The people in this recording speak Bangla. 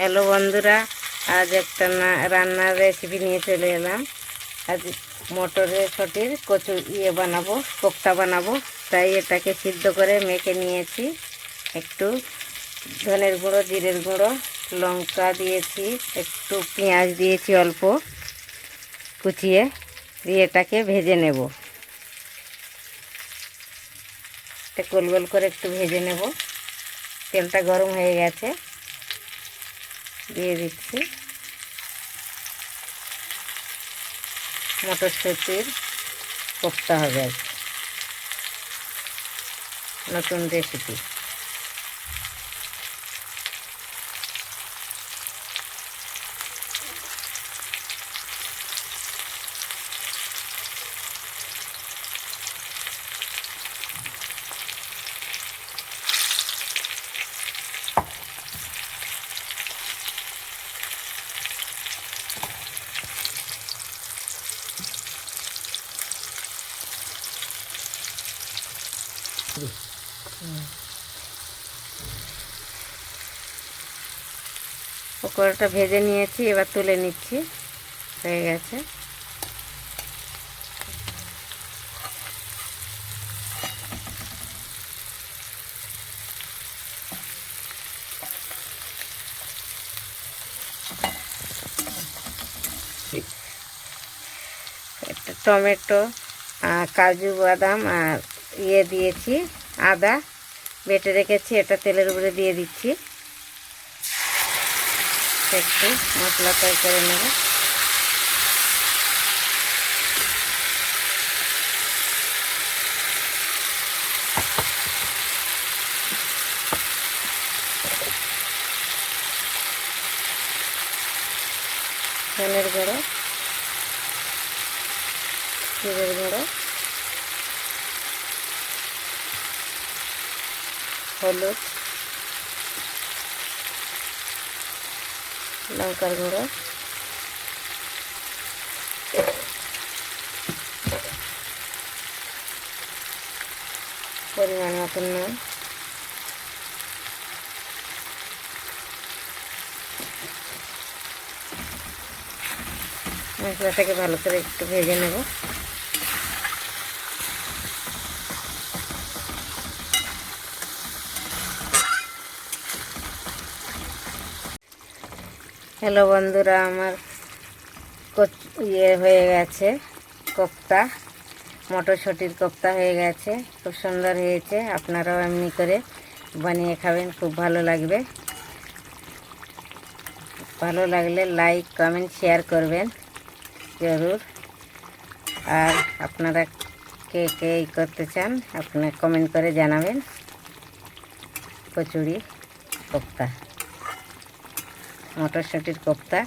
হ্যালো বন্ধুরা, আজ একটা রান্নার রেসিপি নিয়ে চলে এলাম। আজ মটরশুঁটির কচু বানাবো, কোপ্তা বানাবো। তাই এটাকে সিদ্ধ করে মেখে নিয়েছি। একটু ধনের গুঁড়ো, জিরের গুঁড়ো, লঙ্কা দিয়েছি, একটু পেঁয়াজ দিয়েছি অল্প কুচিয়ে, দিয়ে এটাকে ভেজে নেব। এটা গোল গোল করে একটু ভেজে নেব। তেলটা গরম হয়ে গেছে, দিয়ে দিচ্ছি মটরশুঁটির কোপ্তা হবে আজ, নতুন রেসিপি। পকোড়াটা ভেজে নিয়েছি, এবার তুলে নিচ্ছি। হয়ে গেছে। একটা টমেটো, কাজু বাদাম আর দিয়েছি, আদা বেটে রেখেছি, এটা তেলের উপরে দিয়ে দিচ্ছি। একটু মশলা ফ্রাই করে নেব। ধনের গুঁড়ো, জিরের গুঁড়ো, হলুদ, লঙ্কার গুঁড়ো, পরিমাণ মতন নুন, মশলাটাকে ভালো করে একটু ভেজে নেব। হ্যালো বন্ধুরা, আমার হয়ে গেছে কোপ্তা, মটরশুঁটির কোপ্তা হয়ে গেছে। খুব সুন্দর হয়েছে। আপনারাও এমনি করে বানিয়ে খাবেন, খুব ভালো লাগবে। ভালো লাগলে লাইক, কমেন্ট, শেয়ার করবেন জরুর। আর আপনারা কে কে করতে চান আপনারা কমেন্ট করে জানাবেন। কচুরি কোপ্তা, মটরশুঁটির কোপ্তা